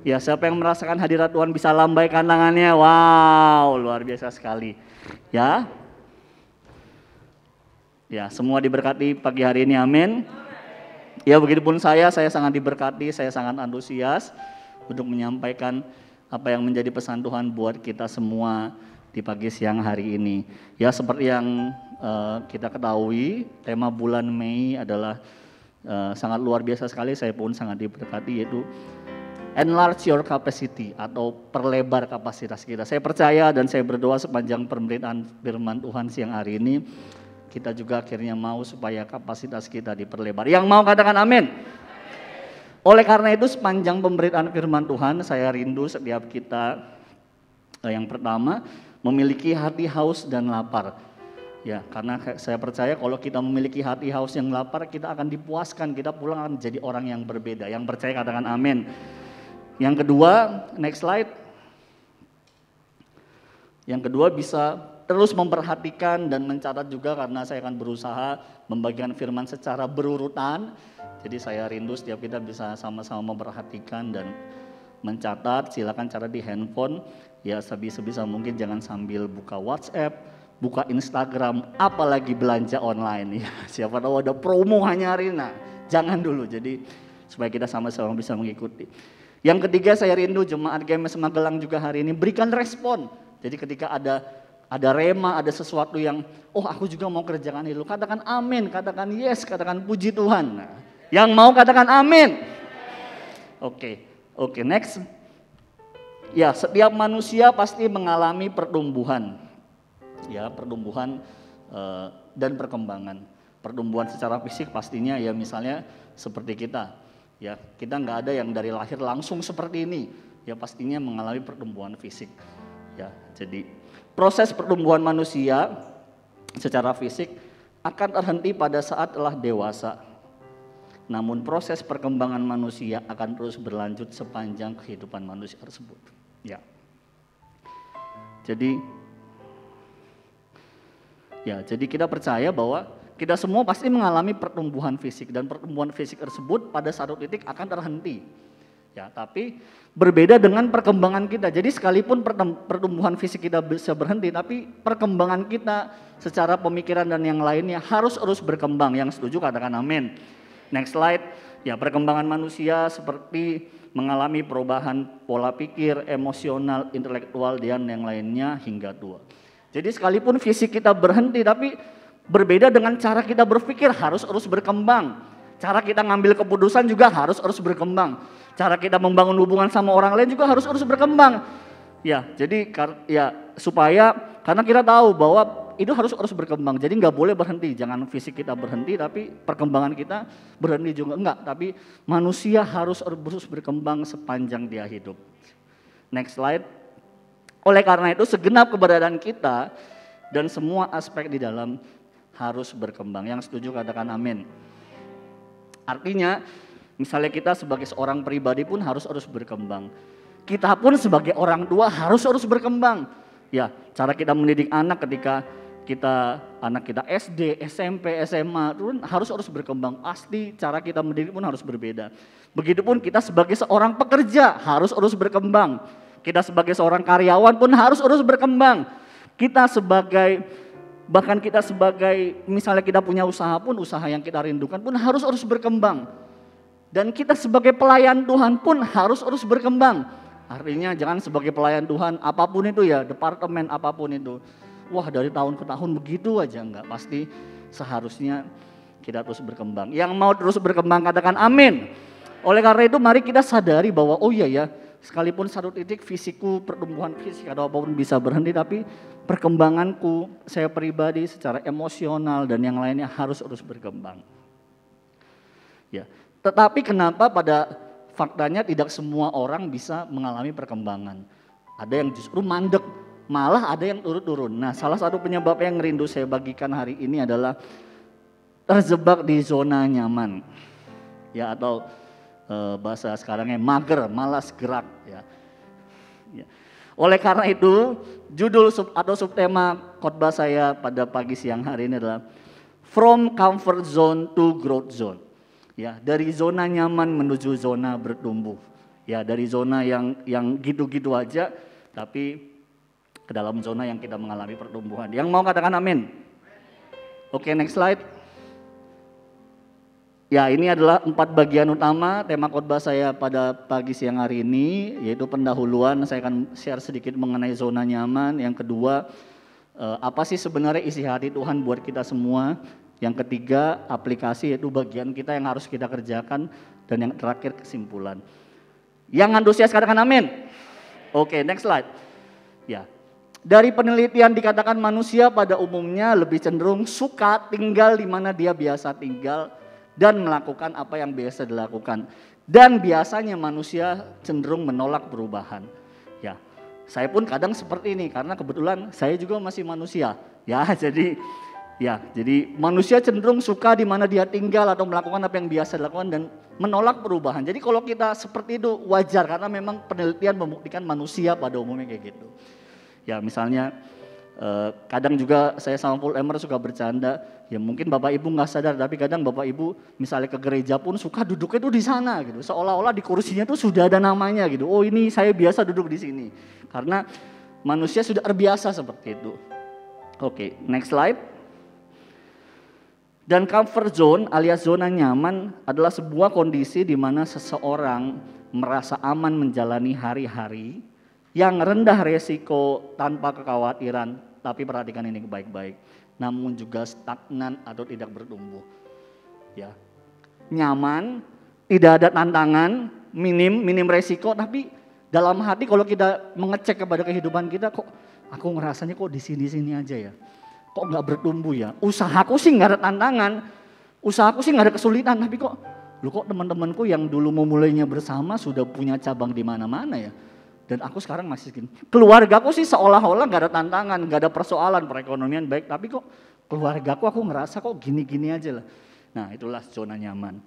Ya, siapa yang merasakan hadirat Tuhan bisa lambaikan tangannya. Wow, luar biasa sekali. Ya. Ya, semua diberkati pagi hari ini, amin. Ya, begitupun saya sangat diberkati, saya sangat antusias untuk menyampaikan apa yang menjadi pesan Tuhan buat kita semua di pagi siang hari ini. Ya, seperti yang kita ketahui, tema bulan Mei adalah sangat luar biasa sekali, saya pun sangat diberkati, yaitu enlarge your capacity atau perlebar kapasitas kita. Saya percaya dan saya berdoa sepanjang pemberitaan firman Tuhan siang hari ini, kita juga akhirnya mau supaya kapasitas kita diperlebar. Yang mau katakan amin. Oleh karena itu sepanjang pemberitaan firman Tuhan, saya rindu setiap kita yang pertama memiliki hati haus dan lapar. Ya, karena saya percaya kalau kita memiliki hati haus yang lapar, kita akan dipuaskan, kita pulang akan menjadi orang yang berbeda. Yang percaya katakan amin. Yang kedua, next slide. Yang kedua bisa terus memperhatikan dan mencatat juga, karena saya akan berusaha membagikan firman secara berurutan. Jadi saya rindu setiap kita bisa sama-sama memperhatikan dan mencatat. Silakan catat di handphone. Ya, sebisa mungkin jangan sambil buka WhatsApp, buka Instagram, apalagi belanja online. Ya, siapa tahu ada promo hanya hari ini. Nah, jangan dulu. Jadi supaya kita sama-sama bisa mengikuti. Yang ketiga, saya rindu jemaat GMS Magelang juga hari ini berikan respon. Jadi ketika ada rema, ada sesuatu yang, oh aku juga mau kerjakan itu, katakan amin, katakan yes, katakan puji Tuhan. Nah, yang mau katakan amin. Oke, next. Ya, setiap manusia pasti mengalami pertumbuhan. Ya, pertumbuhan dan perkembangan. Pertumbuhan secara fisik pastinya ya, misalnya seperti kita. Ya, kita nggak ada yang dari lahir langsung seperti ini. Ya, pastinya mengalami pertumbuhan fisik. Ya, jadi proses pertumbuhan manusia secara fisik akan terhenti pada saat telah dewasa. Namun proses perkembangan manusia akan terus berlanjut sepanjang kehidupan manusia tersebut. Ya. Jadi kita percaya bahwa kita semua pasti mengalami pertumbuhan fisik, dan pertumbuhan fisik tersebut pada satu titik akan terhenti. Ya, tapi berbeda dengan perkembangan kita. Jadi sekalipun pertumbuhan fisik kita bisa berhenti, tapi perkembangan kita secara pemikiran dan yang lainnya harus terus berkembang. Yang setuju katakan amin. Next slide. Ya, perkembangan manusia seperti mengalami perubahan pola pikir, emosional, intelektual, dan yang lainnya hingga tua. Jadi sekalipun fisik kita berhenti, tapi berbeda dengan cara kita berpikir harus terus berkembang. Cara kita ngambil keputusan juga harus terus berkembang. Cara kita membangun hubungan sama orang lain juga harus terus berkembang. Ya, jadi ya supaya, karena kita tahu bahwa itu harus terus berkembang. Jadi nggak boleh berhenti. Jangan fisik kita berhenti, tapi perkembangan kita berhenti juga enggak. Tapi manusia harus terus berkembang sepanjang dia hidup. Next slide. Oleh karena itu segenap keberadaan kita dan semua aspek di dalam harus berkembang. Yang setuju katakan amin. Artinya misalnya kita sebagai seorang pribadi pun harus berkembang. Kita pun sebagai orang tua harus berkembang. Ya, cara kita mendidik anak ketika anak kita SD, SMP, SMA pun harus berkembang. Pasti cara kita mendidik pun harus berbeda. Begitupun kita sebagai seorang pekerja harus berkembang. Kita sebagai seorang karyawan pun harus berkembang. Bahkan kita sebagai misalnya kita punya usaha pun, usaha yang kita rindukan pun harus berkembang. Dan kita sebagai pelayan Tuhan pun harus berkembang. Artinya jangan sebagai pelayan Tuhan apapun itu ya, departemen apapun itu. Wah, dari tahun ke tahun begitu aja, enggak. Pasti seharusnya kita terus berkembang. Yang mau terus berkembang katakan amin. Oleh karena itu mari kita sadari bahwa oh iya ya, sekalipun satu titik fisikku, pertumbuhan fisik atau apapun bisa berhenti, tapi perkembanganku, saya pribadi secara emosional dan yang lainnya harus berkembang. Ya, tetapi kenapa pada faktanya tidak semua orang bisa mengalami perkembangan? Ada yang justru mandek, malah ada yang turun-turun. Nah, salah satu penyebab yang rindu saya bagikan hari ini adalah terjebak di zona nyaman. Ya, atau bahasa sekarangnya mager, malas gerak ya. Oleh karena itu, judul atau subtema khotbah saya pada pagi siang hari ini adalah From Comfort Zone to Growth Zone. Ya, dari zona nyaman menuju zona bertumbuh. Ya, dari zona yang gitu-gitu aja, tapi ke dalam zona yang kita mengalami pertumbuhan. Yang mau katakan amin? Oke, next slide. Ya, ini adalah 4 bagian utama tema khotbah saya pada pagi siang hari ini, yaitu pendahuluan. Saya akan share sedikit mengenai zona nyaman. Yang kedua, apa sih sebenarnya isi hati Tuhan buat kita semua. Yang ketiga, aplikasi, yaitu bagian kita yang harus kita kerjakan. Dan yang terakhir, kesimpulan. Yang antusias katakan amin. Oke, next slide. Ya, dari penelitian dikatakan manusia pada umumnya lebih cenderung suka tinggal di mana dia biasa tinggal dan melakukan apa yang biasa dilakukan. Dan biasanya manusia cenderung menolak perubahan. Ya, saya pun kadang seperti ini karena kebetulan saya juga masih manusia. Ya, jadi manusia cenderung suka di mana dia tinggal atau melakukan apa yang biasa dilakukan dan menolak perubahan. Jadi kalau kita seperti itu wajar karena memang penelitian membuktikan manusia pada umumnya kayak gitu. Ya, misalnya kadang juga saya sama Paul Emer suka bercanda, ya mungkin Bapak Ibu nggak sadar, tapi kadang Bapak Ibu misalnya ke gereja pun suka duduknya tuh di sana gitu, seolah-olah di kursinya tuh sudah ada namanya gitu. Oh, ini saya biasa duduk di sini, karena manusia sudah terbiasa seperti itu. Oke, next slide. Dan comfort zone alias zona nyaman adalah sebuah kondisi di mana seseorang merasa aman menjalani hari-hari yang rendah resiko tanpa kekhawatiran, tapi perhatikan ini baik-baik, namun juga stagnan atau tidak bertumbuh. Ya, nyaman, tidak ada tantangan, minim resiko, tapi dalam hati kalau kita mengecek kepada kehidupan kita, kok aku ngerasanya kok di sini-sini aja ya, kok nggak bertumbuh ya. Usahaku sih nggak ada tantangan, usahaku sih nggak ada kesulitan, tapi kok teman-temanku yang dulu memulainya bersama sudah punya cabang di mana-mana ya. Dan aku sekarang masih gini. Keluargaku sih seolah-olah gak ada tantangan, gak ada persoalan, perekonomian baik. Tapi kok keluargaku aku ngerasa kok gini-gini aja lah. Nah, itulah zona nyaman.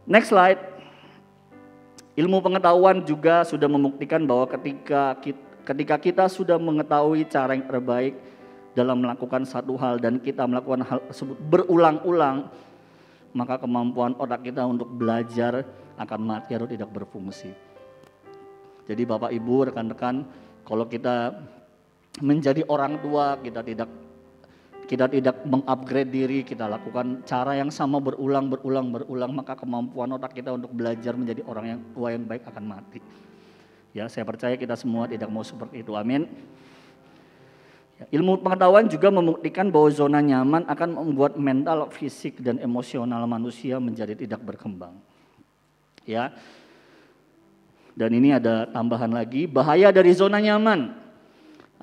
Next slide. Ilmu pengetahuan juga sudah membuktikan bahwa ketika kita sudah mengetahui cara yang terbaik dalam melakukan satu hal dan kita melakukan hal tersebut berulang-ulang, maka kemampuan otak kita untuk belajar akan mati atau tidak berfungsi. Jadi Bapak Ibu, rekan-rekan, kalau kita menjadi orang tua, kita tidak mengupgrade diri, kita lakukan cara yang sama berulang, maka kemampuan otak kita untuk belajar menjadi orang yang tua yang baik akan mati. Ya, saya percaya kita semua tidak mau seperti itu. Amin. Ya, ilmu pengetahuan juga membuktikan bahwa zona nyaman akan membuat mental, fisik, dan emosional manusia menjadi tidak berkembang. Ya. Dan ini ada tambahan lagi, bahaya dari zona nyaman.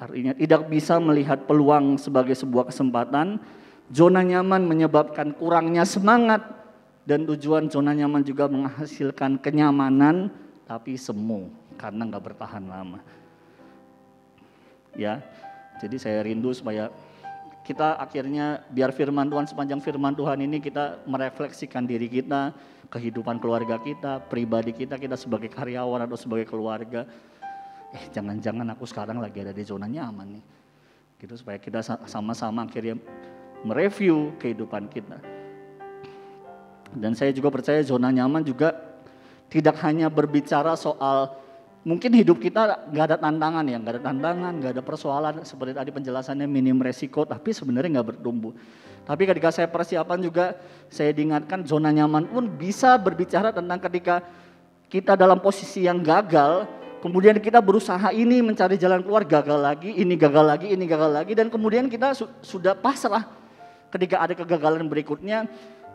Artinya tidak bisa melihat peluang sebagai sebuah kesempatan. Zona nyaman menyebabkan kurangnya semangat. Dan tujuan zona nyaman juga menghasilkan kenyamanan, tapi semu karena nggak bertahan lama. Ya, jadi saya rindu supaya kita akhirnya biar firman Tuhan, sepanjang firman Tuhan ini kita merefleksikan diri kita, kehidupan keluarga kita, pribadi kita sebagai karyawan atau sebagai keluarga. Jangan-jangan aku sekarang lagi ada di zona nyaman nih. Gitu, supaya kita sama-sama akhirnya mereview kehidupan kita. Dan saya juga percaya zona nyaman juga tidak hanya berbicara soal mungkin hidup kita gak ada tantangan ya, gak ada persoalan seperti tadi penjelasannya minim resiko, tapi sebenarnya gak bertumbuh. Tapi ketika saya persiapan juga, saya diingatkan zona nyaman pun bisa berbicara tentang ketika kita dalam posisi yang gagal, kemudian kita berusaha ini mencari jalan keluar, gagal lagi, ini gagal lagi, dan kemudian kita sudah pasrah ketika ada kegagalan berikutnya.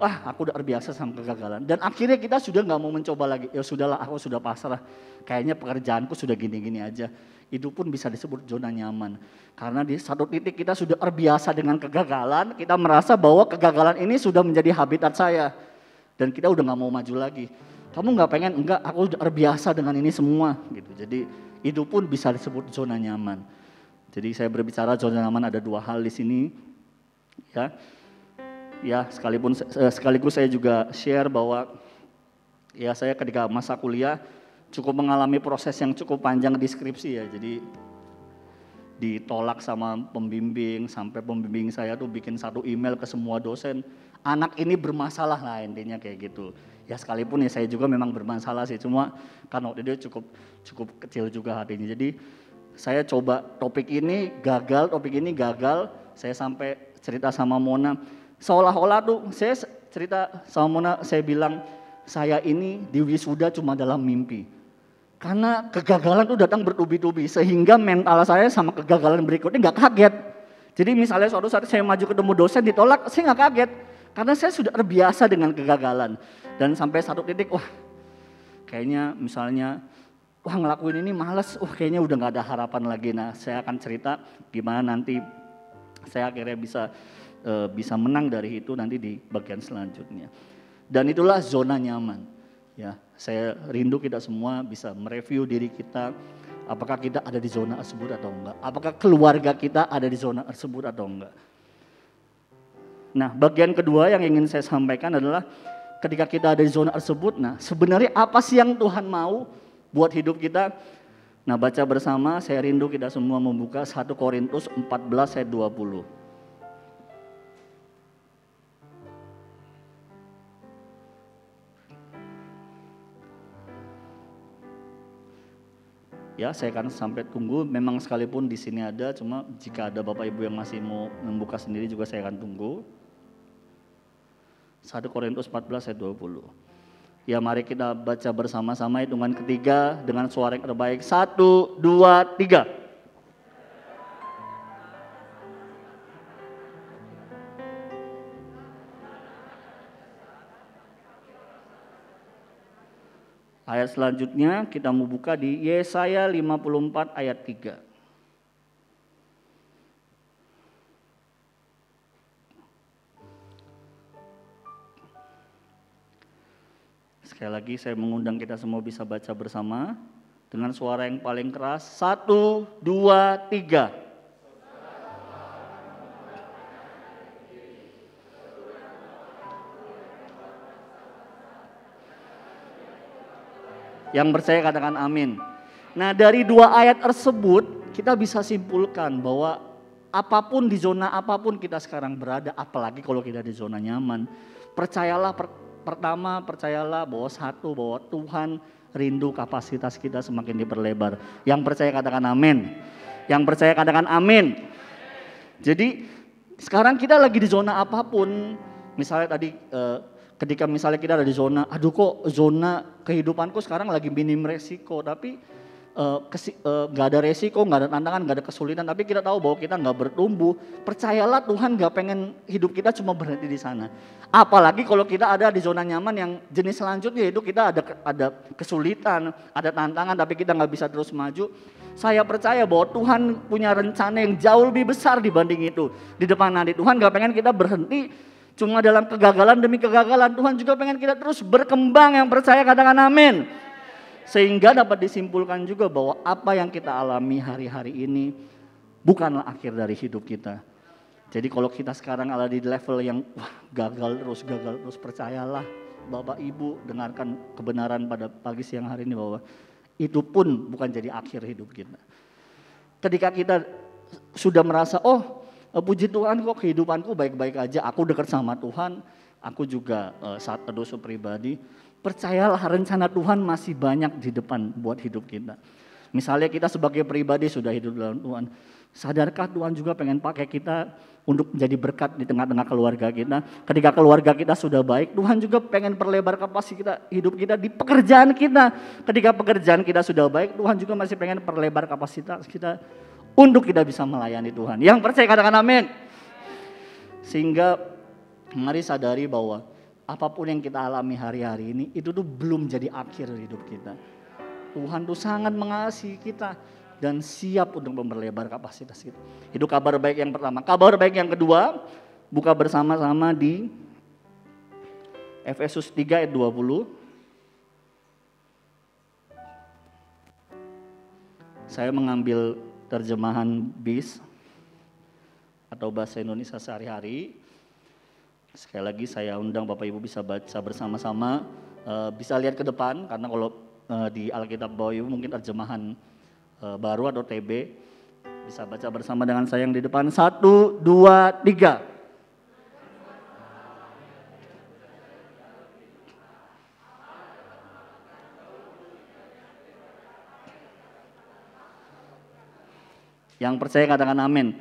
Wah, aku udah terbiasa sama kegagalan. Dan akhirnya kita sudah gak mau mencoba lagi. Ya sudahlah, aku sudah pasrah. Kayaknya pekerjaanku sudah gini-gini aja. Itu pun bisa disebut zona nyaman. Karena di satu titik kita sudah terbiasa dengan kegagalan. Kita merasa bahwa kegagalan ini sudah menjadi habitat saya. Dan kita udah gak mau maju lagi. Kamu gak pengen? Enggak, aku udah terbiasa dengan ini semua. Gitu. Jadi itu pun bisa disebut zona nyaman. Jadi saya berbicara zona nyaman ada 2 hal di sini. Ya, sekaligus saya juga share bahwa ya saya ketika masa kuliah cukup mengalami proses yang cukup panjang di skripsi ya. Jadi ditolak sama pembimbing, sampai pembimbing saya tuh bikin satu email ke semua dosen, anak ini bermasalah lah intinya kayak gitu. Ya sekalipun ya saya juga memang bermasalah sih, cuma kan waktu itu cukup kecil juga hatinya. Jadi saya coba topik ini gagal, saya sampai cerita sama Mona. Seolah-olah tuh saya cerita sama Mona, saya bilang saya ini di wisuda cuma dalam mimpi. Karena kegagalan tuh datang bertubi-tubi sehingga mental saya sama kegagalan berikutnya nggak kaget. Jadi misalnya suatu saat saya maju ketemu dosen ditolak, saya nggak kaget. Karena saya sudah terbiasa dengan kegagalan. Dan sampai satu titik, wah kayaknya misalnya, wah ngelakuin ini malas, kayaknya udah nggak ada harapan lagi. Nah saya akan cerita gimana nanti saya akhirnya bisa menang dari itu nanti di bagian selanjutnya. Dan itulah zona nyaman. Ya, saya rindu kita semua bisa mereview diri kita, apakah kita ada di zona tersebut atau enggak, apakah keluarga kita ada di zona tersebut atau enggak. Nah, bagian kedua yang ingin saya sampaikan adalah ketika kita ada di zona tersebut, nah sebenarnya apa sih yang Tuhan mau buat hidup kita? Nah, baca bersama, saya rindu kita semua membuka 1 Korintus 14 ayat 20. Ya, saya akan sampai tunggu. Memang sekalipun di sini ada, cuma jika ada Bapak Ibu yang masih mau membuka sendiri juga saya akan tunggu. 1 Korintus 14 ayat 20. Ya, mari kita baca bersama-sama hitungan ketiga dengan suara yang terbaik. 1, 2, 3. Ayat selanjutnya kita mau buka di Yesaya 54 ayat 3. Sekali lagi saya mengundang kita semua bisa baca bersama dengan suara yang paling keras. 1, 2, 3. Yang percaya katakan amin. Nah, dari 2 ayat tersebut kita bisa simpulkan bahwa apapun di zona apapun kita sekarang berada, apalagi kalau kita di zona nyaman, percayalah percayalah bahwa Tuhan rindu kapasitas kita semakin diperlebar. Yang percaya katakan amin. Yang percaya katakan amin. Jadi sekarang kita lagi di zona apapun, misalnya tadi ketika misalnya kita ada di zona, aduh kok zona kehidupanku sekarang lagi minim resiko, tapi gak ada resiko, gak ada tantangan, gak ada kesulitan, tapi kita tahu bahwa kita gak bertumbuh. Percayalah Tuhan gak pengen hidup kita cuma berhenti di sana. Apalagi kalau kita ada di zona nyaman yang jenis selanjutnya, yaitu kita ada kesulitan, ada tantangan, tapi kita gak bisa terus maju. Saya percaya bahwa Tuhan punya rencana yang jauh lebih besar dibanding itu. Di depan nanti Tuhan gak pengen kita berhenti cuma dalam kegagalan demi kegagalan. Tuhan juga pengen kita terus berkembang. Yang percaya katakan amin. Sehingga dapat disimpulkan juga bahwa apa yang kita alami hari-hari ini bukanlah akhir dari hidup kita. Jadi kalau kita sekarang ada di level yang gagal terus, percayalah Bapak Ibu, dengarkan kebenaran pada pagi siang hari ini bahwa itu pun bukan jadi akhir hidup kita. Ketika kita sudah merasa, puji Tuhan kok kehidupanku baik-baik aja, aku dekat sama Tuhan, aku juga saat teduh pribadi, percayalah rencana Tuhan masih banyak di depan buat hidup kita. Misalnya kita sebagai pribadi sudah hidup dalam Tuhan, sadarkah Tuhan juga pengen pakai kita untuk menjadi berkat di tengah-tengah keluarga kita. Ketika keluarga kita sudah baik, Tuhan juga pengen perlebar kapasitas hidup kita di pekerjaan kita. Ketika pekerjaan kita sudah baik, Tuhan juga masih pengen perlebar kapasitas kita untuk kita bisa melayani Tuhan. Yang percaya katakan amin. Sehingga mari sadari bahwa apapun yang kita alami hari-hari ini itu tuh belum jadi akhir hidup kita. Tuhan tuh sangat mengasihi kita dan siap untuk memperlebar kapasitas kita. Itu kabar baik yang pertama. Kabar baik yang kedua, buka bersama-sama di Efesus 3 ayat 20. Saya mengambil terjemahan BIS atau bahasa Indonesia sehari-hari. Sekali lagi saya undang Bapak Ibu bisa baca bersama-sama, bisa lihat ke depan karena kalau di Alkitab Bapak Ibu mungkin terjemahan baru atau TB, bisa baca bersama dengan saya yang di depan. 1, 2, 3. Yang percaya katakan amin.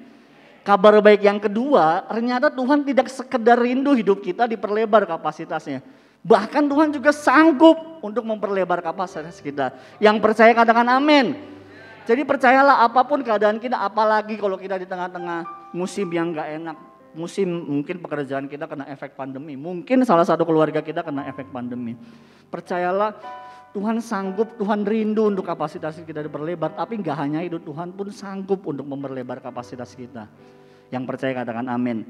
Kabar baik yang kedua, ternyata Tuhan tidak sekedar rindu hidup kita diperlebar kapasitasnya. Bahkan Tuhan juga sanggup untuk memperlebar kapasitas kita. Yang percaya katakan amin. Jadi percayalah apapun keadaan kita, apalagi kalau kita di tengah-tengah musim yang gak enak. Musim mungkin pekerjaan kita kena efek pandemi. Mungkin salah satu keluarga kita kena efek pandemi. Percayalah Tuhan sanggup, Tuhan rindu untuk kapasitas kita diperlebar. Tapi gak hanya itu, Tuhan pun sanggup untuk memperlebar kapasitas kita. Yang percaya katakan amin.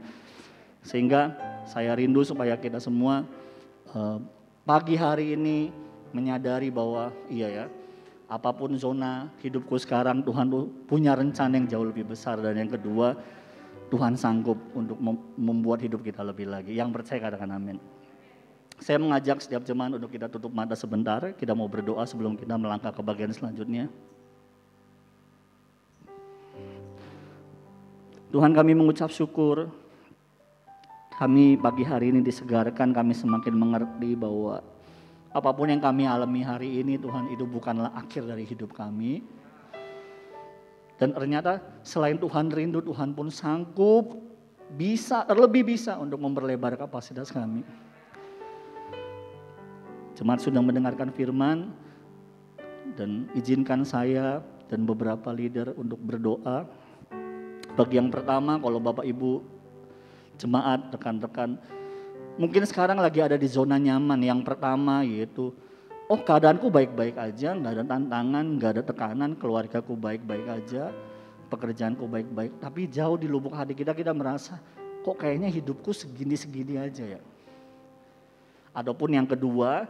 Sehingga saya rindu supaya kita semua pagi hari ini menyadari bahwa iya ya, apapun zona hidupku sekarang, Tuhan punya rencana yang jauh lebih besar. Dan yang kedua, Tuhan sanggup untuk membuat hidup kita lebih lagi. Yang percaya katakan amin. Saya mengajak setiap jemaat untuk kita tutup mata sebentar. Kita mau berdoa sebelum kita melangkah ke bagian selanjutnya. Tuhan, kami mengucap syukur. Kami pagi hari ini disegarkan, kami semakin mengerti bahwa apapun yang kami alami hari ini, Tuhan, itu bukanlah akhir dari hidup kami. Dan ternyata selain Tuhan rindu, Tuhan pun sanggup, bisa, terlebih bisa untuk memperlebar kapasitas kami. Jemaat sudah mendengarkan firman, dan izinkan saya dan beberapa leader untuk berdoa. Bagi yang pertama, kalau Bapak Ibu jemaat, rekan-rekan, mungkin sekarang lagi ada di zona nyaman. Yang pertama yaitu, oh keadaanku baik-baik aja, gak ada tantangan, gak ada tekanan, keluargaku baik-baik aja, pekerjaanku baik-baik. Tapi jauh di lubuk hati kita merasa, kok kayaknya hidupku segini-segini aja ya. Ataupun yang kedua,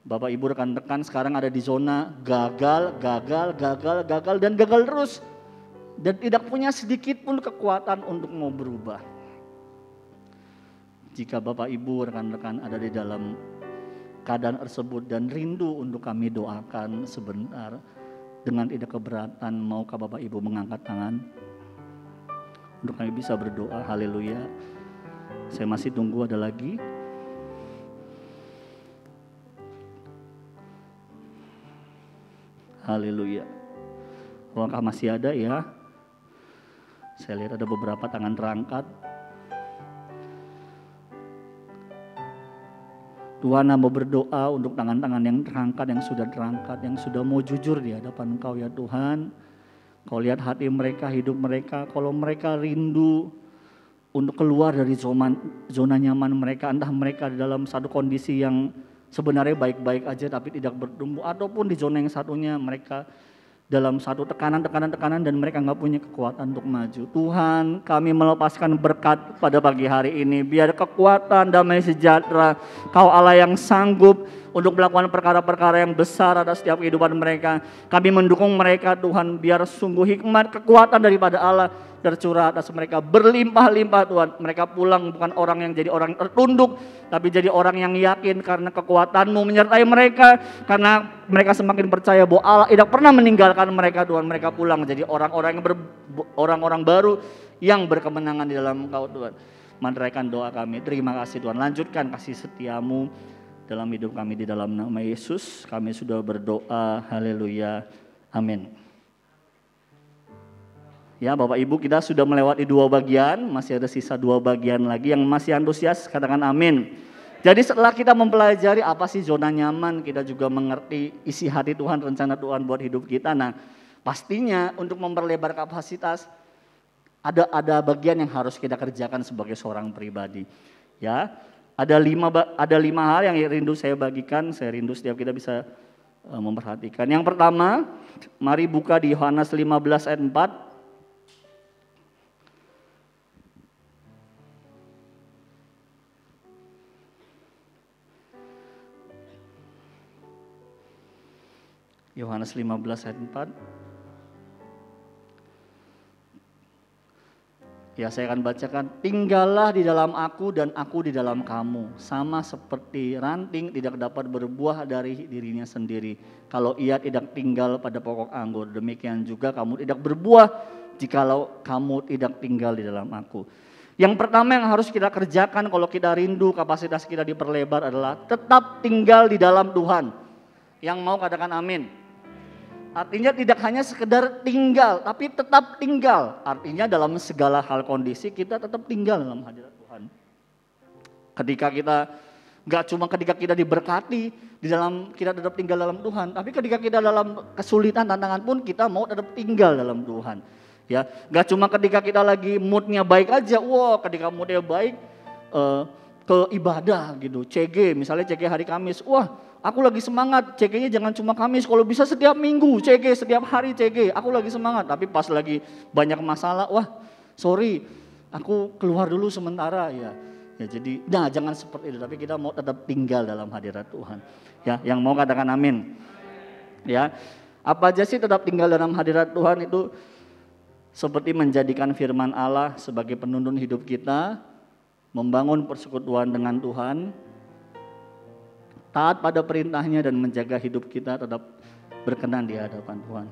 Bapak Ibu rekan-rekan sekarang ada di zona gagal dan gagal terus. Dan tidak punya sedikit pun kekuatan untuk mau berubah. Jika Bapak Ibu rekan-rekan ada di dalam keadaan tersebut dan rindu untuk kami doakan sebentar dengan tidak keberatan, maukah Bapak Ibu mengangkat tangan untuk kami bisa berdoa? Haleluya. Saya masih tunggu, ada lagi. Haleluya. Apakah masih ada ya? Saya lihat ada beberapa tangan terangkat. Tuhan, hamba berdoa untuk tangan-tangan yang terangkat, yang sudah terangkat, yang sudah mau jujur di hadapan Engkau ya Tuhan. Kau lihat hati mereka, hidup mereka, kalau mereka rindu untuk keluar dari zona nyaman mereka, entah mereka di dalam satu kondisi yang sebenarnya baik-baik aja tapi tidak bertumbuh, ataupun di zona yang satunya mereka dalam satu tekanan dan mereka nggak punya kekuatan untuk maju. Tuhan, kami melepaskan berkat pada pagi hari ini. Biar kekuatan, damai sejahtera, Kau Allah yang sanggup untuk melakukan perkara-perkara yang besar atas setiap kehidupan mereka. Kami mendukung mereka Tuhan, biar sungguh hikmat, kekuatan daripada Allah tercurah atas mereka berlimpah-limpah Tuhan. Mereka pulang bukan orang yang jadi orang tertunduk, tapi jadi orang yang yakin karena kekuatan-Mu menyertai mereka. Karena mereka semakin percaya bahwa Allah tidak pernah meninggalkan mereka Tuhan. Mereka pulang jadi orang-orang baru yang berkemenangan di dalam Engkau Tuhan. Meneraikan doa kami. Terima kasih Tuhan. Lanjutkan kasih setia-Mu dalam hidup kami di dalam nama Yesus. Kami sudah berdoa. Haleluya. Amin. Ya Bapak Ibu, kita sudah melewati 2 bagian, masih ada sisa 2 bagian lagi. Yang masih antusias katakan amin. Jadi setelah kita mempelajari apa sih zona nyaman, kita juga mengerti isi hati Tuhan, rencana Tuhan buat hidup kita. Nah pastinya untuk memperlebar kapasitas ada bagian yang harus kita kerjakan sebagai seorang pribadi. Ya, ada 5 hal yang rindu saya bagikan, saya rindu setiap kita bisa memperhatikan. Yang pertama, mari buka di Yohanes 15 ayat 4. Yohanes 15 ayat 4. Ya, saya akan bacakan. Tinggallah di dalam aku dan aku di dalam kamu. Sama seperti ranting tidak dapat berbuah dari dirinya sendiri kalau ia tidak tinggal pada pokok anggur. Demikian juga kamu tidak berbuah jikalau kamu tidak tinggal di dalam aku. Yang pertama yang harus kita kerjakan kalau kita rindu kapasitas kita diperlebar adalah tetap tinggal di dalam Tuhan. Yang mau katakan amin. Artinya tidak hanya sekedar tinggal, tapi tetap tinggal. Artinya dalam segala hal kondisi kita tetap tinggal dalam hadirat Tuhan. Ketika kita, gak cuma ketika kita diberkati, di dalam kita tetap tinggal dalam Tuhan, tapi ketika kita dalam kesulitan, tantangan pun kita mau tetap tinggal dalam Tuhan. Ya, gak cuma ketika kita lagi moodnya baik aja, ketika moodnya baik, ke ibadah gitu, CG, misalnya CG hari Kamis, aku lagi semangat, CG-nya jangan cuma Kamis, kalau bisa setiap minggu CG, setiap hari CG, aku lagi semangat. Tapi pas lagi banyak masalah, sorry, aku keluar dulu sementara ya. Ya jadi, jangan seperti itu, tapi kita mau tetap tinggal dalam hadirat Tuhan. Ya, yang mau katakan amin. Ya, apa aja sih tetap tinggal dalam hadirat Tuhan itu? Seperti menjadikan firman Allah sebagai penuntun hidup kita, membangun persekutuan dengan Tuhan, taat pada perintahnya dan menjaga hidup kita tetap berkenan di hadapan Tuhan.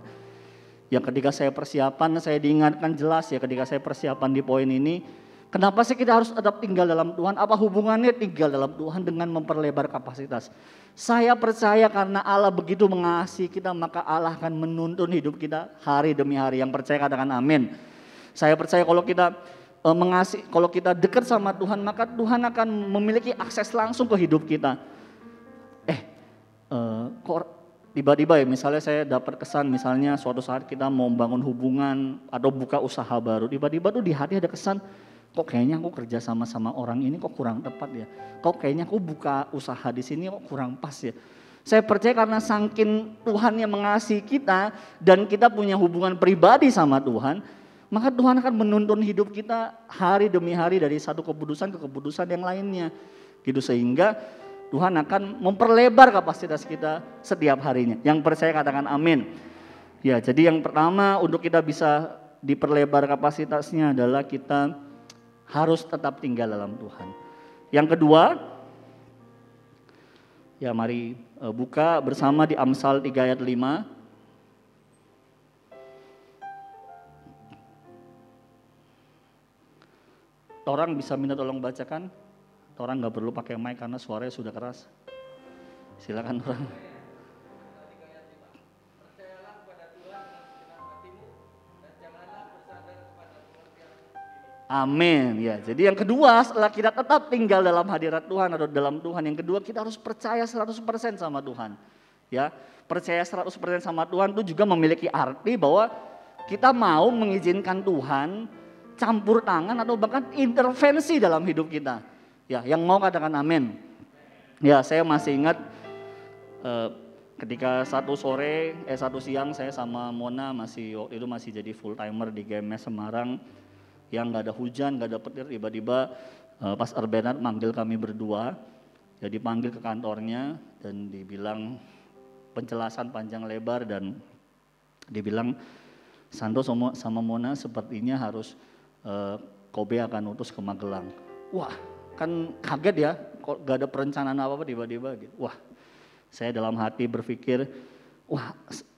Yang ketika saya persiapan, saya diingatkan jelas ya ketika saya persiapan di poin ini, kenapa sih kita harus tetap tinggal dalam Tuhan? Apa hubungannya tinggal dalam Tuhan dengan memperlebar kapasitas? Saya percaya karena Allah begitu mengasihi kita, maka Allah akan menuntun hidup kita hari demi hari. Yang percaya katakan amin. Saya percaya kalau kita mengasihi, kalau kita dekat sama Tuhan, maka Tuhan akan memiliki akses langsung ke hidup kita. Kok tiba-tiba ya, misalnya saya dapat kesan, misalnya suatu saat kita mau membangun hubungan atau buka usaha baru, tiba-tiba tuh di hati ada kesan, kok kayaknya aku kerja sama orang ini kok kurang tepat ya, kok kayaknya aku buka usaha di sini kok kurang pas ya. Saya percaya karena saking Tuhan yang mengasihi kita dan kita punya hubungan pribadi sama Tuhan, maka Tuhan akan menuntun hidup kita hari demi hari dari satu keputusan ke keputusan yang lainnya. Gitu, sehingga Tuhan akan memperlebar kapasitas kita setiap harinya. Yang percaya katakan amin. Ya, jadi yang pertama untuk kita bisa diperlebar kapasitasnya adalah kita harus tetap tinggal dalam Tuhan. Yang kedua, ya mari buka bersama di Amsal 3 ayat 5. Orang bisa minta tolong bacakan? Orang nggak perlu pakai mic karena suaranya sudah keras. Silakan orang. Amin. Ya, jadi yang kedua setelah kita tetap tinggal dalam hadirat Tuhan atau dalam Tuhan, yang kedua kita harus percaya 100% sama Tuhan. Ya, percaya 100% sama Tuhan itu juga memiliki arti bahwa kita mau mengizinkan Tuhan campur tangan atau bahkan intervensi dalam hidup kita. Ya, yang mau katakan amin. Ya, saya masih ingat ketika satu siang saya sama Mona waktu itu masih jadi full timer di GMS Semarang, yang nggak ada hujan, nggak ada petir, tiba-tiba Pastor Bernard manggil kami berdua, jadi panggil ke kantornya dan dibilang penjelasan panjang lebar dan dibilang Sandro sama Mona sepertinya harus Kobe akan utus ke Magelang. Wah, kan kaget ya, kok gak ada perencanaan apa-apa tiba-tiba gitu. Wah, saya dalam hati berpikir,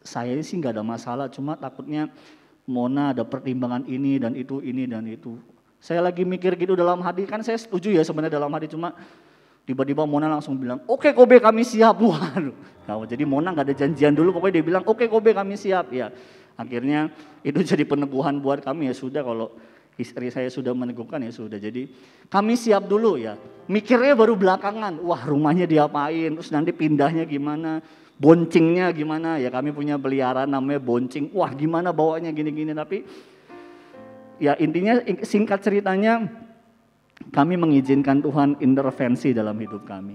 saya sih gak ada masalah, cuma takutnya Mona ada pertimbangan ini dan itu. Saya lagi mikir gitu dalam hati, kan saya setuju ya sebenarnya dalam hati, cuma tiba-tiba Mona langsung bilang, oke Kobe kami siap. Waduh, jadi Mona gak ada janjian dulu, pokoknya dia bilang, oke Kobe kami siap. Ya, akhirnya itu jadi peneguhan buat kami, ya sudah kalau istri saya sudah meneguhkan ya sudah, jadi kami siap dulu ya. Mikirnya baru belakangan, rumahnya diapain, terus nanti pindahnya gimana, boncingnya gimana, ya kami punya peliharaan namanya boncing, gimana bawanya gini-gini. Tapi ya intinya singkat ceritanya kami mengizinkan Tuhan intervensi dalam hidup kami.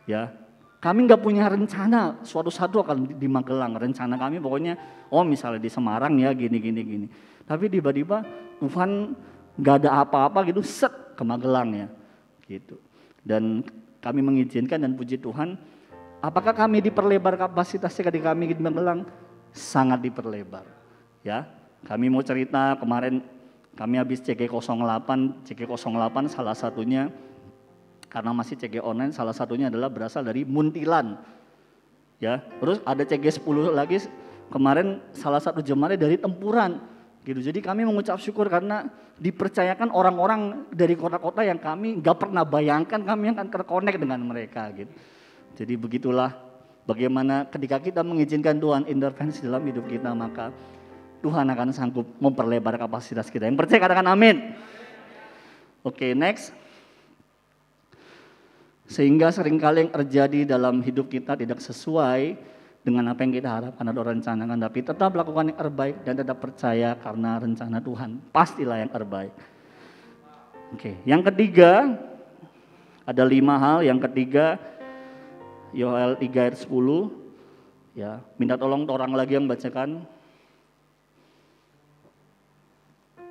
Ya, kami nggak punya rencana suatu saat akan di Magelang, rencana kami pokoknya misalnya di Semarang ya gini. Tapi tiba-tiba Tuhan nggak ada apa-apa gitu, ke Magelang ya, gitu. Dan kami mengizinkan dan puji Tuhan. Apakah kami diperlebar kapasitasnya ketika kami di Magelang? Sangat diperlebar. Ya, kami mau cerita kemarin kami habis CG08 salah satunya karena masih CG online, salah satunya adalah berasal dari Muntilan. Ya, terus ada CG10 lagi kemarin salah satu jemaatnya dari Tempuran. Gitu. Jadi kami mengucap syukur karena dipercayakan orang-orang dari kota-kota yang kami nggak pernah bayangkan kami akan terkonek dengan mereka. Gitu. Jadi begitulah Bagaimana ketika kita mengizinkan Tuhan intervensi dalam hidup kita, maka Tuhan akan sanggup memperlebar kapasitas kita. Yang percaya katakan amin. Oke, next. Sehingga seringkali yang terjadi dalam hidup kita tidak sesuai dengan apa yang kita harapkan atau rencanakan, tapi tetap lakukan yang terbaik dan tetap percaya karena rencana Tuhan pastilah yang terbaik. Oke, yang ketiga, ada 5 hal. Yang ketiga, Yoel 3 ayat 10, ya, minta tolong orang lagi yang bacakan.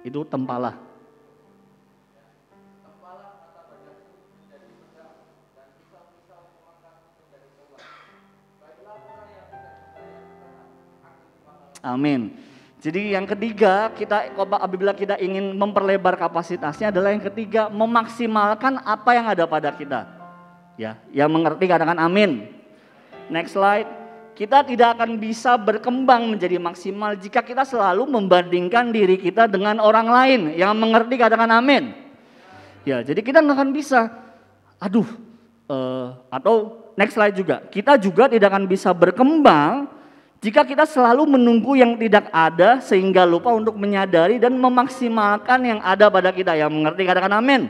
Itu tempalah. Amin. Jadi yang ketiga, apabila kita ingin memperlebar kapasitasnya adalah yang ketiga, memaksimalkan apa yang ada pada kita. Ya, yang mengerti katakan amin. Next slide. Kita tidak akan bisa berkembang menjadi maksimal jika kita selalu membandingkan diri kita dengan orang lain. Yang mengerti katakan amin. Ya, jadi kita nggak akan bisa. Atau next slide juga. Kita juga tidak akan bisa berkembang jika kita selalu menunggu yang tidak ada sehingga lupa untuk menyadari dan memaksimalkan yang ada pada kita. Yang mengerti katakan amin.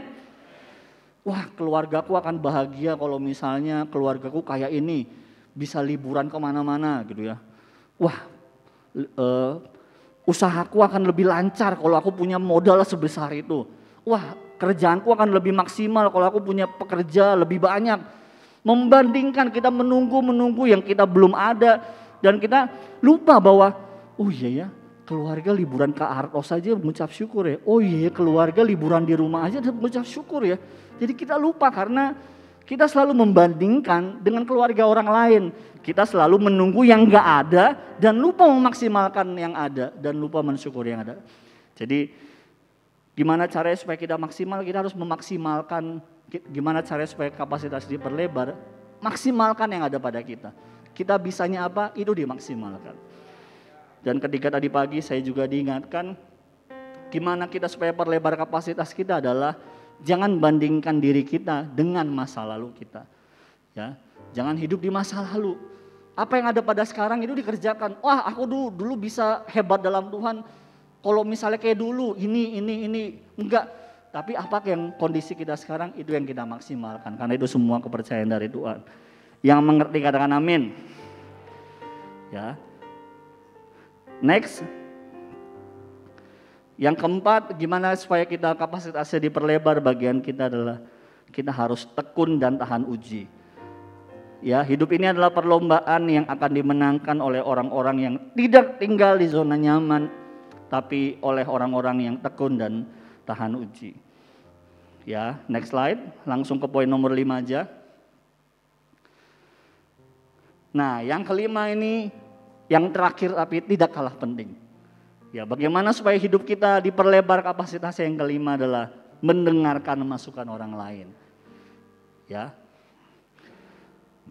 Wah, keluargaku akan bahagia kalau misalnya keluargaku kayak ini, bisa liburan kemana-mana gitu ya. Wah, usahaku akan lebih lancar kalau aku punya modal sebesar itu. Wah, kerjaanku akan lebih maksimal kalau aku punya pekerja lebih banyak. Membandingkan, kita menunggu yang kita belum ada. Dan kita lupa bahwa, oh iya ya, keluarga liburan ke Artos saja mengucap syukur ya. Oh iya ya, keluarga liburan di rumah aja mengucap syukur ya. Jadi kita lupa karena kita selalu membandingkan dengan keluarga orang lain. Kita selalu menunggu yang gak ada dan lupa memaksimalkan yang ada dan lupa mensyukur yang ada. Jadi gimana caranya supaya kita maksimal? Kita harus memaksimalkan. Gimana caranya supaya kapasitas diperlebar? Maksimalkan yang ada pada kita. Kita bisanya apa? Itu dimaksimalkan. Dan ketika tadi pagi saya juga diingatkan, gimana kita supaya perlebar kapasitas kita adalah jangan bandingkan diri kita dengan masa lalu kita. Ya, jangan hidup di masa lalu. Apa yang ada pada sekarang itu dikerjakan. Wah, aku dulu bisa hebat dalam Tuhan. Kalau misalnya kayak dulu ini enggak. Tapi apa yang kondisi kita sekarang itu yang kita maksimalkan. Karena itu semua kepercayaan dari Tuhan. Yang mengerti katakan amin. Ya. Next. Yang keempat, gimana supaya kita kapasitasnya diperlebar? Bagian kita adalah kita harus tekun dan tahan uji. Ya, hidup ini adalah perlombaan yang akan dimenangkan oleh orang-orang yang tidak tinggal di zona nyaman, tapi oleh orang-orang yang tekun dan tahan uji. Ya, next slide. Langsung ke poin nomor 5 aja. Nah, yang kelima ini, yang terakhir tapi tidak kalah penting. Ya, bagaimana supaya hidup kita diperlebar kapasitasnya? Yang kelima adalah mendengarkan masukan orang lain. Ya.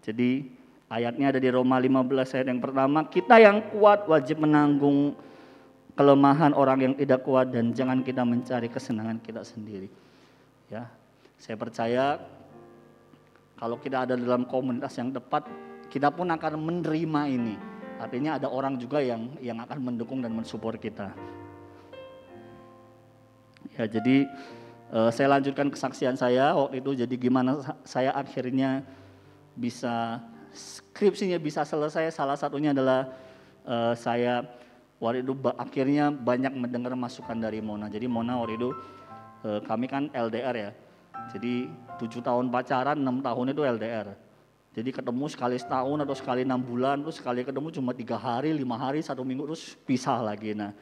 Jadi ayatnya ada di Roma 15 ayat yang pertama, kita yang kuat wajib menanggung kelemahan orang yang tidak kuat dan jangan kita mencari kesenangan kita sendiri. Ya, saya percaya kalau kita ada dalam komunitas yang tepat, kita pun akan menerima ini. Artinya ada orang juga yang akan mendukung dan mensupport kita. Ya, jadi saya lanjutkan kesaksian saya waktu itu. Jadi gimana saya akhirnya bisa skripsinya bisa selesai. Salah satunya adalah saya waktu itu akhirnya banyak mendengar masukan dari Mona. Jadi Mona waktu itu kami kan LDR ya. Jadi 7 tahun pacaran, 6 tahun itu LDR. Jadi ketemu sekali setahun atau sekali 6 bulan, terus sekali ketemu cuma 3 hari, 5 hari, 1 minggu, terus pisah lagi. Nah,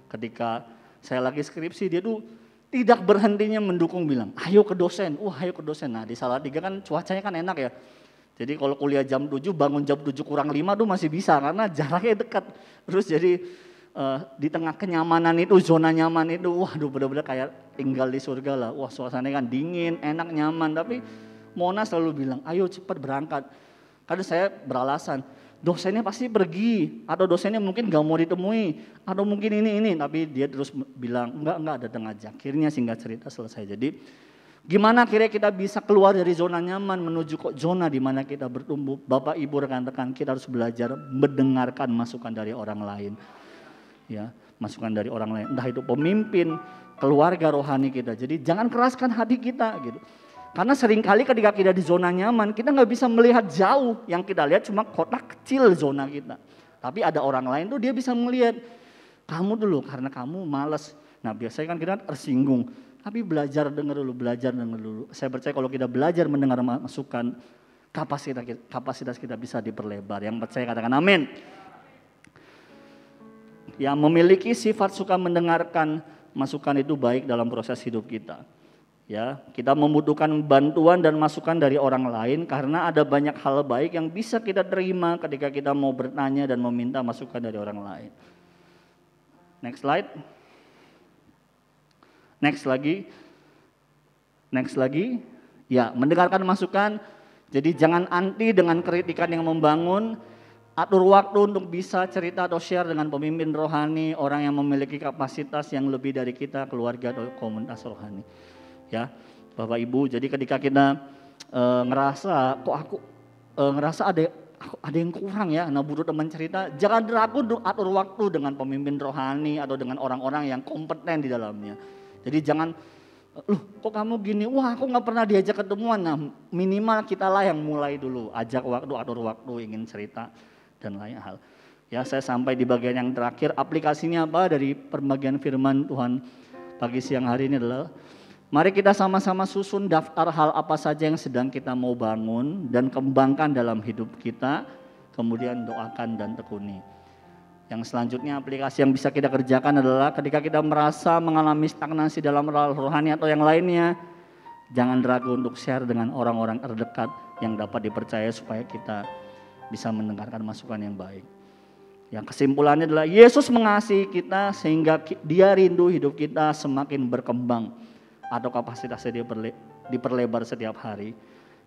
ketika saya lagi skripsi, dia tuh tidak berhentinya mendukung, bilang, ayo ke dosen, ayo ke dosen. Nah, di Salatiga kan cuacanya kan enak ya. Jadi kalau kuliah jam 7, bangun jam 7 kurang 5 tuh masih bisa, karena jaraknya dekat. Terus jadi di tengah kenyamanan itu, zona nyaman itu, waduh benar-benar kayak tinggal di surga lah. Wah, suasananya kan dingin, enak, nyaman, tapi Mona selalu bilang, ayo cepat berangkat. Karena saya beralasan, dosennya pasti pergi, atau dosennya mungkin gak mau ditemui, atau mungkin ini. Tapi dia terus bilang, enggak datang aja. Akhirnya singkat cerita selesai. Jadi Gimana kira kita bisa keluar dari zona nyaman menuju kok zona di mana kita bertumbuh? Bapak Ibu rekan-rekan, kita harus belajar mendengarkan masukan dari orang lain. Ya, masukan dari orang lain, entah itu pemimpin, keluarga rohani kita. Jadi jangan keraskan hati kita gitu. Karena seringkali ketika kita di zona nyaman, kita nggak bisa melihat jauh. Yang kita lihat cuma kotak kecil zona kita. Tapi ada orang lain tuh dia bisa melihat, kamu dulu karena kamu malas. Nah biasanya kan kita tersinggung. Tapi belajar dengar dulu, belajar dengar dulu. Saya percaya kalau kita belajar mendengar masukan, kapasitas kita bisa diperlebar. Yang percaya katakan amin. Yang memiliki sifat suka mendengarkan masukan itu baik dalam proses hidup kita. Ya, kita membutuhkan bantuan dan masukan dari orang lain karena ada banyak hal baik yang bisa kita terima ketika kita mau bertanya dan meminta masukan dari orang lain. Next slide. Next lagi. Ya, mendengarkan masukan. Jadi jangan anti dengan kritikan yang membangun. Atur waktu untuk bisa cerita atau share dengan pemimpin rohani, orang yang memiliki kapasitas yang lebih dari kita, keluarga atau komunitas rohani. Ya, Bapak Ibu, jadi ketika kita ngerasa ada yang kurang ya, nah butuh teman cerita, jangan ragu untuk atur waktu dengan pemimpin rohani atau dengan orang-orang yang kompeten di dalamnya. Jadi jangan, kok kamu gini, wah aku gak pernah diajak ketemuan. Nah minimal kita lah yang mulai dulu, ajak waktu, atur waktu, ingin cerita dan lain hal. Ya, saya sampai di bagian yang terakhir, aplikasinya apa dari pembagian firman Tuhan pagi siang hari ini adalah, mari kita sama-sama susun daftar hal apa saja yang sedang kita mau bangun dan kembangkan dalam hidup kita, kemudian doakan dan tekuni. Yang selanjutnya aplikasi yang bisa kita kerjakan adalah ketika kita merasa mengalami stagnasi dalam rohani atau yang lainnya, jangan ragu untuk share dengan orang-orang terdekat yang dapat dipercaya supaya kita bisa mendengarkan masukan yang baik. Yang kesimpulannya adalah Yesus mengasihi kita sehingga Dia rindu hidup kita semakin berkembang atau kapasitasnya diperlebar setiap hari.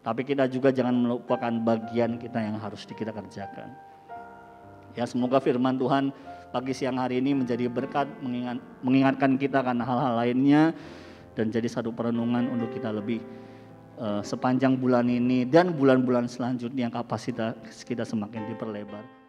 Tapi kita juga jangan melupakan bagian kita yang harus kita kerjakan. Ya, semoga firman Tuhan pagi siang hari ini menjadi berkat, mengingatkan kita akan hal-hal lainnya dan jadi satu perenungan untuk kita lebih sepanjang bulan ini dan bulan-bulan selanjutnya kapasitas kita semakin diperlebar.